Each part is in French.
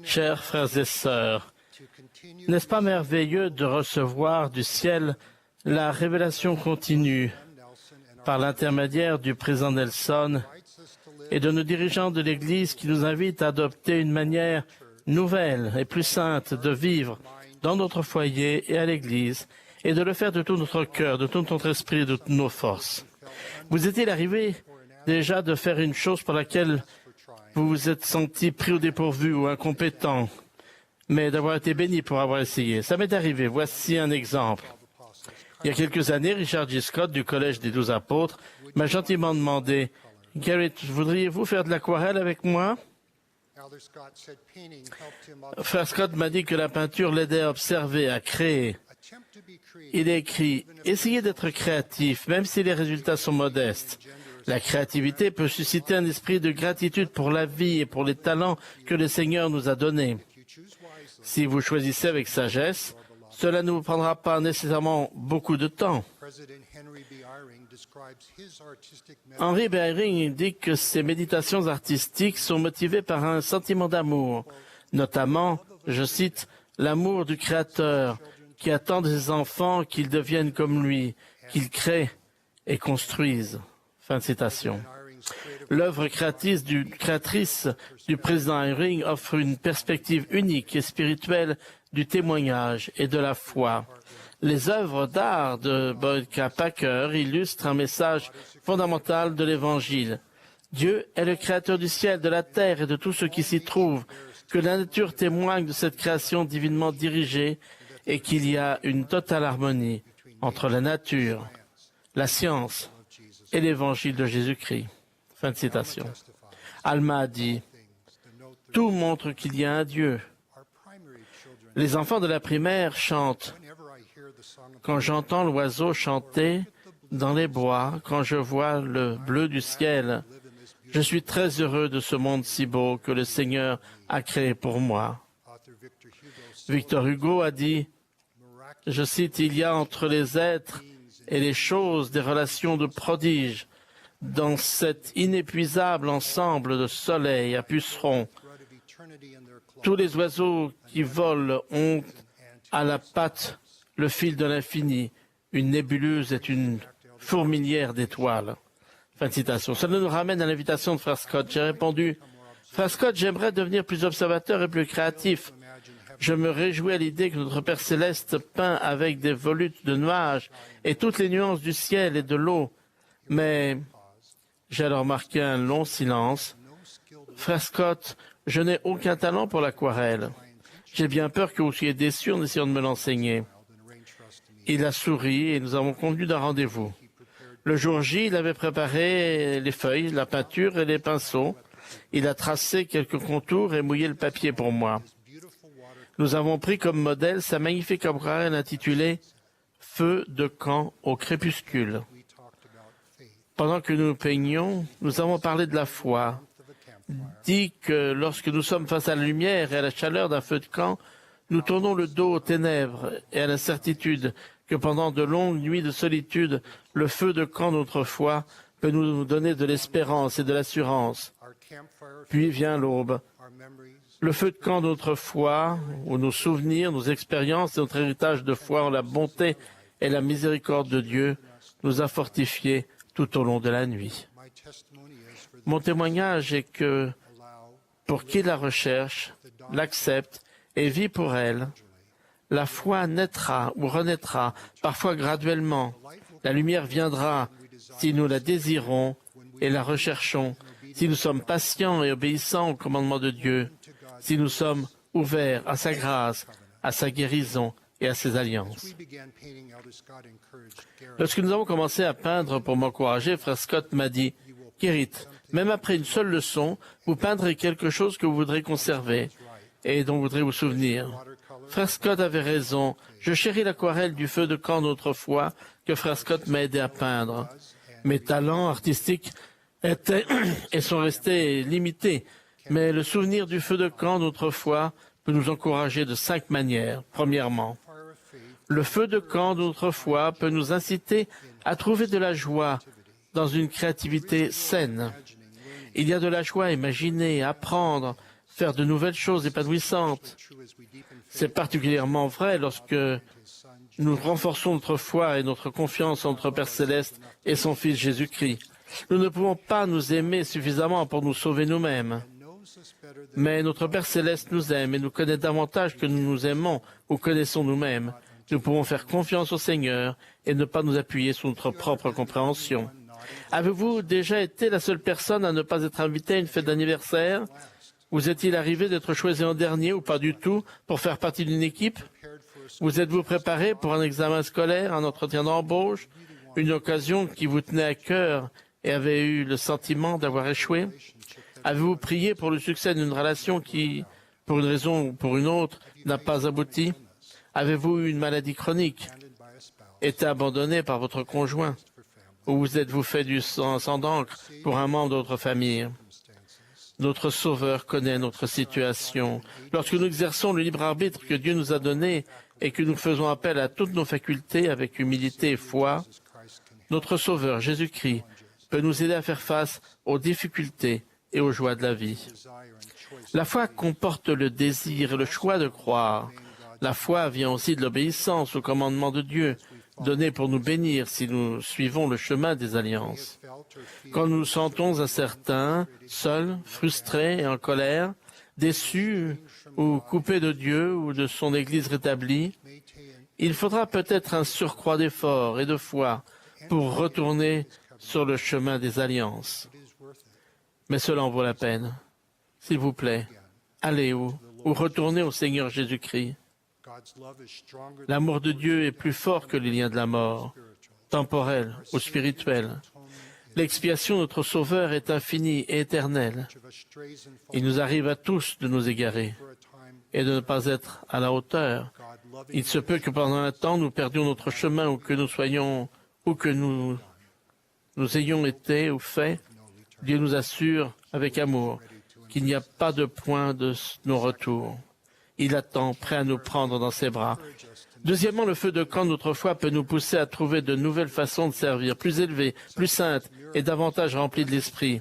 Chers frères et sœurs, n'est-ce pas merveilleux de recevoir du ciel la révélation continue par l'intermédiaire du président Nelson et de nos dirigeants de l'Église qui nous invitent à adopter une manière nouvelle et plus sainte de vivre dans notre foyer et à l'Église et de le faire de tout notre cœur, de tout notre esprit, de toutes nos forces. Vous est-il arrivé déjà de faire une chose pour laquelle vous vous êtes senti pris au dépourvu ou incompétent, mais d'avoir été béni pour avoir essayé? Ça m'est arrivé. Voici un exemple. Il y a quelques années, Richard G. Scott du Collège des 12 Apôtres m'a gentiment demandé « Garrett, voudriez-vous faire de l'aquarelle avec moi ?» Frère Scott m'a dit que la peinture l'aidait à observer, à créer. Il a écrit « Essayez d'être créatif, même si les résultats sont modestes. La créativité peut susciter un esprit de gratitude pour la vie et pour les talents que le Seigneur nous a donnés. Si vous choisissez avec sagesse, cela ne vous prendra pas nécessairement beaucoup de temps. » Henry B. Eyring dit que ses méditations artistiques sont motivées par un sentiment d'amour, notamment, je cite, « l'amour du Créateur, qui attend des enfants qu'ils deviennent comme lui, qu'ils créent et construisent. » Fin de citation. L'œuvre créatrice du président Eyring offre une perspective unique et spirituelle du témoignage et de la foi. Les œuvres d'art de Boyd K. Packer illustrent un message fondamental de l'Évangile. Dieu est le créateur du ciel, de la terre et de tout ce qui s'y trouve, que la nature témoigne de cette création divinement dirigée et qu'il y a une totale harmonie entre la nature, la science et l'Évangile de Jésus-Christ. Fin de citation. Alma a dit « Tout montre qu'il y a un Dieu. » Les enfants de la primaire chantent. Quand j'entends l'oiseau chanter dans les bois, quand je vois le bleu du ciel, je suis très heureux de ce monde si beau que le Seigneur a créé pour moi. Victor Hugo a dit, je cite, « Il y a entre les êtres et les choses des relations de prodige, dans cet inépuisable ensemble de soleil à pucerons. Tous les oiseaux qui volent ont à la patte le fil de l'infini. Une nébuleuse est une fourmilière d'étoiles. » Fin de citation. Cela nous ramène à l'invitation de Frère Scott. J'ai répondu, Frère Scott, j'aimerais devenir plus observateur et plus créatif. Je me réjouis à l'idée que notre Père Céleste peint avec des volutes de nuages et toutes les nuances du ciel et de l'eau. Mais j'ai alors marqué un long silence. Frère Scott, je n'ai aucun talent pour l'aquarelle. J'ai bien peur que vous soyez déçu en essayant de me l'enseigner. Il a souri et nous avons convenu d'un rendez-vous. Le jour J, il avait préparé les feuilles, la peinture et les pinceaux. Il a tracé quelques contours et mouillé le papier pour moi. Nous avons pris comme modèle sa magnifique aquarelle intitulée « Feu de camp au crépuscule ». Pendant que nous peignions, nous avons parlé de la foi, dit que lorsque nous sommes face à la lumière et à la chaleur d'un feu de camp, nous tournons le dos aux ténèbres et à la certitude que pendant de longues nuits de solitude, le feu de camp de notre foi peut nous donner de l'espérance et de l'assurance. Puis vient l'aube. Le feu de camp de notre foi, où nos souvenirs, nos expériences et notre héritage de foi en la bonté et la miséricorde de Dieu nous a fortifiés tout au long de la nuit. Mon témoignage est que, pour qui la recherche, l'accepte et vit pour elle, la foi naîtra ou renaîtra, parfois graduellement. La lumière viendra si nous la désirons et la recherchons, si nous sommes patients et obéissants au commandement de Dieu, si nous sommes ouverts à sa grâce, à sa guérison et à ses alliances. Lorsque nous avons commencé à peindre pour m'encourager, Frère Scott m'a dit, « Garrett, même après une seule leçon, vous peindrez quelque chose que vous voudrez conserver et dont vous voudrez vous souvenir. » Frère Scott avait raison. Je chéris l'aquarelle du feu de camp d'autrefois que Frère Scott m'a aidé à peindre. Mes talents artistiques étaient et sont restés limités, mais le souvenir du feu de camp d'autrefois peut nous encourager de 5 manières. Premièrement, le feu de camp d'autrefois peut nous inciter à trouver de la joie dans une créativité saine. Il y a de la joie à imaginer, à apprendre, faire de nouvelles choses épanouissantes. C'est particulièrement vrai lorsque nous renforçons notre foi et notre confiance en notre Père Céleste et son Fils Jésus-Christ. Nous ne pouvons pas nous aimer suffisamment pour nous sauver nous-mêmes. Mais notre Père Céleste nous aime et nous connaît davantage que nous nous aimons ou connaissons nous-mêmes. Nous pouvons faire confiance au Seigneur et ne pas nous appuyer sur notre propre compréhension. Avez-vous déjà été la seule personne à ne pas être invitée à une fête d'anniversaire? Vous est-il arrivé d'être choisi en dernier ou pas du tout pour faire partie d'une équipe? Vous êtes-vous préparé pour un examen scolaire, un entretien d'embauche, une occasion qui vous tenait à cœur et avez eu le sentiment d'avoir échoué? Avez-vous prié pour le succès d'une relation qui, pour une raison ou pour une autre, n'a pas abouti? Avez-vous eu une maladie chronique, été abandonné par votre conjoint? Ou vous êtes-vous fait du sang d'encre pour un membre de votre famille? Notre Sauveur connaît notre situation. Lorsque nous exerçons le libre arbitre que Dieu nous a donné et que nous faisons appel à toutes nos facultés avec humilité et foi, notre Sauveur, Jésus-Christ, peut nous aider à faire face aux difficultés et aux joies de la vie. La foi comporte le désir et le choix de croire. La foi vient aussi de l'obéissance au commandement de Dieu, donné pour nous bénir si nous suivons le chemin des alliances. Quand nous nous sentons incertains, seuls, frustrés et en colère, déçus ou coupés de Dieu ou de son Église rétablie, il faudra peut-être un surcroît d'efforts et de foi pour retourner sur le chemin des alliances. Mais cela en vaut la peine. S'il vous plaît, allez ou retournez au Seigneur Jésus-Christ. L'amour de Dieu est plus fort que les liens de la mort, temporels ou spirituels. L'expiation de notre Sauveur est infinie et éternelle. Il nous arrive à tous de nous égarer et de ne pas être à la hauteur. Il se peut que pendant un temps nous perdions notre chemin ou que nous soyons ou que nous ayons été ou fait. Dieu nous assure avec amour qu'il n'y a pas de point de non-retour. Il attend, prêt à nous prendre dans ses bras. Deuxièmement, le feu de camp de notre foi peut nous pousser à trouver de nouvelles façons de servir, plus élevées, plus saintes et davantage remplies de l'esprit.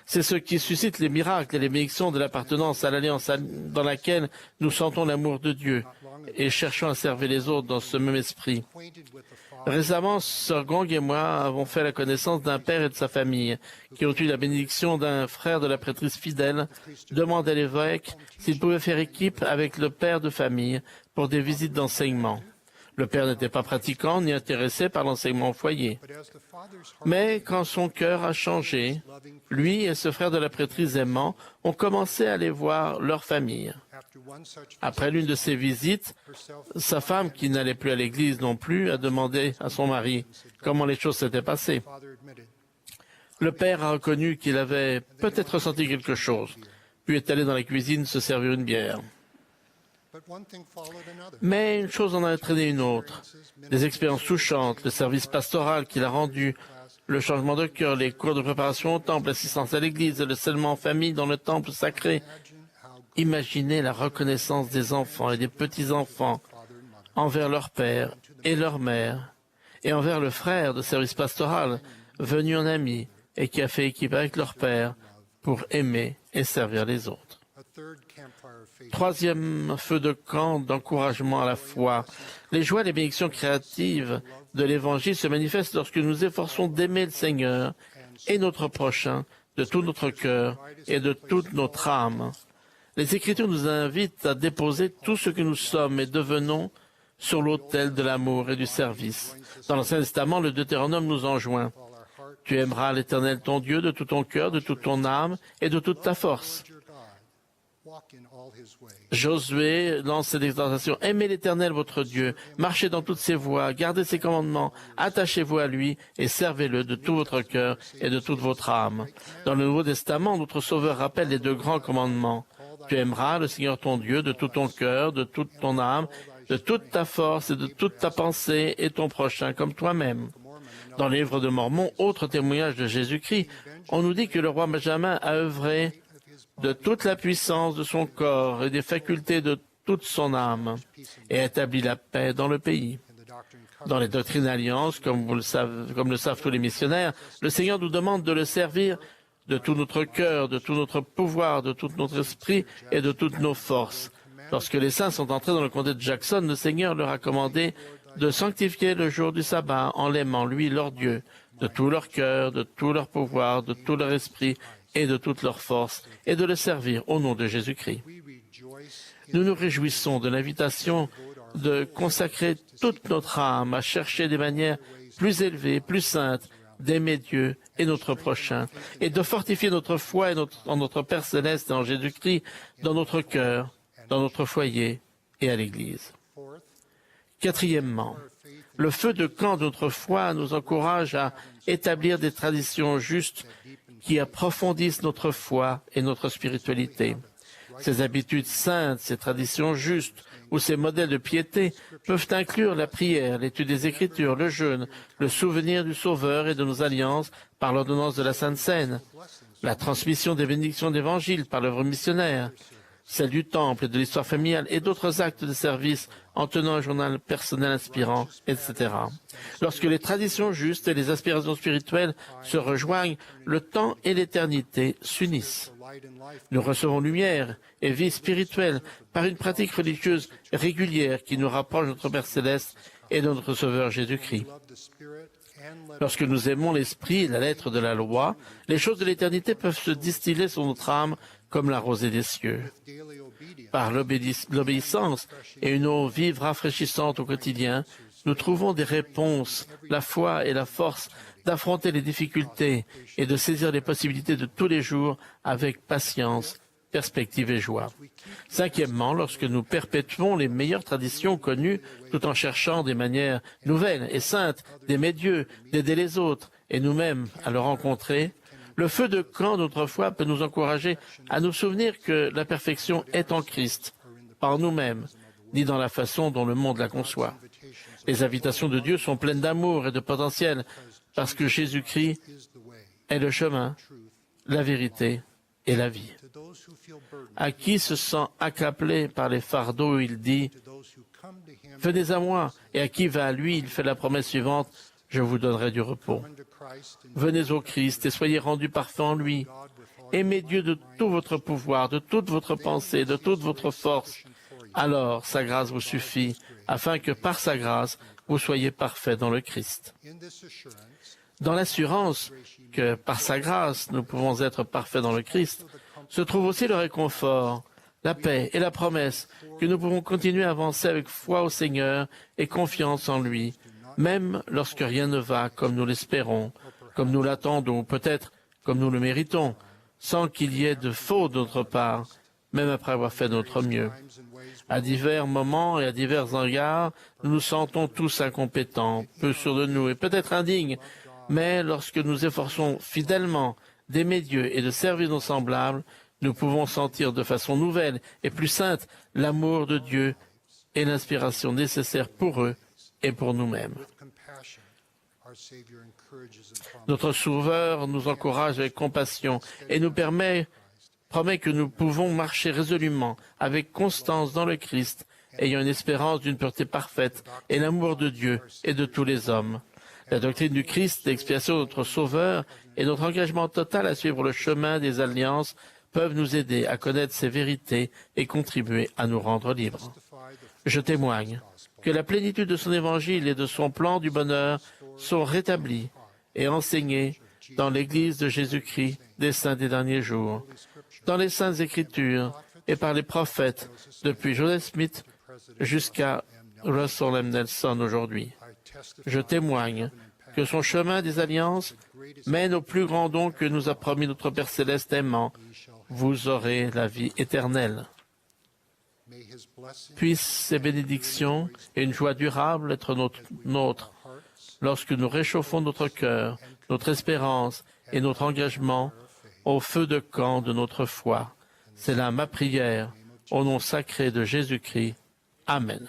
C'est ce qui suscite les miracles et les bénédictions de l'appartenance à l'alliance dans laquelle nous sentons l'amour de Dieu et cherchons à servir les autres dans ce même esprit. Récemment, Sir Gong et moi avons fait la connaissance d'un père et de sa famille qui ont eu la bénédiction d'un frère de la prêtrise fidèle, demandait à l'évêque s'il pouvait faire équipe avec le père de famille pour des visites d'enseignement. Le père n'était pas pratiquant ni intéressé par l'enseignement au foyer. Mais quand son cœur a changé, lui et ce frère de la prêtrise aimant ont commencé à aller voir leur famille. Après l'une de ces visites, sa femme, qui n'allait plus à l'église non plus, a demandé à son mari comment les choses s'étaient passées. Le père a reconnu qu'il avait peut-être ressenti quelque chose, puis est allé dans la cuisine se servir une bière. Mais une chose en a entraîné une autre. Des expériences touchantes, le service pastoral qu'il a rendu, le changement de cœur, les cours de préparation au temple, l'assistance à l'église, le scellement en famille dans le temple sacré. Imaginez la reconnaissance des enfants et des petits-enfants envers leur père et leur mère, et envers le frère de service pastoral, venu en ami et qui a fait équipe avec leur père pour aimer et servir les autres. Troisième feu de camp d'encouragement à la foi. Les joies et les bénédictions créatives de l'Évangile se manifestent lorsque nous efforçons d'aimer le Seigneur et notre prochain de tout notre cœur et de toute notre âme. Les Écritures nous invitent à déposer tout ce que nous sommes et devenons sur l'autel de l'amour et du service. Dans l'Ancien Testament, le Deutéronome nous enjoint. Tu aimeras l'Éternel ton Dieu de tout ton cœur, de toute ton âme et de toute ta force. Josué lance cette exhortation. Aimez l'Éternel votre Dieu, marchez dans toutes ses voies, gardez ses commandements, attachez-vous à lui et servez-le de tout votre cœur et de toute votre âme. Dans le Nouveau Testament, notre Sauveur rappelle les deux grands commandements. Tu aimeras le Seigneur ton Dieu de tout ton cœur, de toute ton âme, de toute ta force et de toute ta pensée et ton prochain comme toi-même. Dans le livre de Mormon, autre témoignage de Jésus-Christ, on nous dit que le roi Benjamin a œuvré de toute la puissance de son corps et des facultés de toute son âme et a établi la paix dans le pays. Dans les doctrines d'alliance, comme le savent tous les missionnaires, le Seigneur nous demande de le servir de tout notre cœur, de tout notre pouvoir, de tout notre esprit et de toutes nos forces. Lorsque les saints sont entrés dans le comté de Jackson, le Seigneur leur a commandé de sanctifier le jour du sabbat en l'aimant, lui, leur Dieu, de tout leur cœur, de tout leur pouvoir, de tout leur esprit et de toute leur force, et de le servir au nom de Jésus-Christ. Nous nous réjouissons de l'invitation de consacrer toute notre âme à chercher des manières plus élevées, plus saintes, d'aimer Dieu et notre prochain, et de fortifier notre foi en notre Père céleste et en Jésus-Christ dans notre cœur, dans notre foyer et à l'Église. Quatrièmement, le feu de camp de notre foi nous encourage à établir des traditions justes qui approfondissent notre foi et notre spiritualité. Ces habitudes saintes, ces traditions justes ou ces modèles de piété peuvent inclure la prière, l'étude des Écritures, le jeûne, le souvenir du Sauveur et de nos alliances par l'ordonnance de la Sainte Seine, la transmission des bénédictions d'Évangile par l'œuvre missionnaire, celle du temple et de l'histoire familiale et d'autres actes de service en tenant un journal personnel inspirant, etc. Lorsque les traditions justes et les aspirations spirituelles se rejoignent, le temps et l'éternité s'unissent. Nous recevons lumière et vie spirituelle par une pratique religieuse régulière qui nous rapproche de notre Père céleste et de notre Sauveur Jésus-Christ. Lorsque nous aimons l'esprit et la lettre de la loi, les choses de l'éternité peuvent se distiller sur notre âme comme la rosée des cieux. Par l'obéissance et une eau vive rafraîchissante au quotidien, nous trouvons des réponses, la foi et la force d'affronter les difficultés et de saisir les possibilités de tous les jours avec patience, perspective et joie. Cinquièmement, lorsque nous perpétuons les meilleures traditions connues tout en cherchant des manières nouvelles et saintes d'aimer Dieu, d'aider les autres et nous-mêmes à le rencontrer, le feu de camp de notre foi peut nous encourager à nous souvenir que la perfection est en Christ, pas en nous-mêmes, ni dans la façon dont le monde la conçoit. Les invitations de Dieu sont pleines d'amour et de potentiel parce que Jésus-Christ est le chemin, la vérité et la vie. À qui se sent accablé par les fardeaux, il dit « Venez à moi » et à qui va à lui, il fait la promesse suivante « Je vous donnerai du repos ». Venez au Christ et soyez rendus parfaits en lui. Aimez Dieu de tout votre pouvoir, de toute votre pensée, de toute votre force. Alors sa grâce vous suffit, afin que par sa grâce, vous soyez parfaits dans le Christ. Dans l'assurance que par sa grâce, nous pouvons être parfaits dans le Christ, se trouve aussi le réconfort, la paix et la promesse que nous pouvons continuer à avancer avec foi au Seigneur et confiance en lui, même lorsque rien ne va comme nous l'espérons, comme nous l'attendons, peut-être comme nous le méritons, sans qu'il y ait de faute de notre part, même après avoir fait notre mieux. À divers moments et à divers égards, nous nous sentons tous incompétents, peu sûrs de nous et peut-être indignes, mais lorsque nous efforçons fidèlement d'aimer Dieu et de servir nos semblables, nous pouvons sentir de façon nouvelle et plus sainte l'amour de Dieu et l'inspiration nécessaire pour eux et pour nous-mêmes. Notre Sauveur nous encourage avec compassion et nous promet que nous pouvons marcher résolument, avec constance dans le Christ, ayant une espérance d'une pureté parfaite et l'amour de Dieu et de tous les hommes. La doctrine du Christ, l'expiation de notre Sauveur et notre engagement total à suivre le chemin des alliances peuvent nous aider à connaître ces vérités et contribuer à nous rendre libres. Je témoigne que la plénitude de son évangile et de son plan du bonheur sont rétablis et enseignés dans l'Église de Jésus-Christ des saints des derniers jours, dans les Saintes Écritures et par les prophètes, depuis Joseph Smith jusqu'à Russell M. Nelson aujourd'hui. Je témoigne que son chemin des alliances mène au plus grand don que nous a promis notre Père céleste aimant. Vous aurez la vie éternelle. Puissent ces bénédictions et une joie durable être nôtre lorsque nous réchauffons notre cœur, notre espérance et notre engagement au feu de camp de notre foi. C'est là ma prière, au nom sacré de Jésus-Christ. Amen.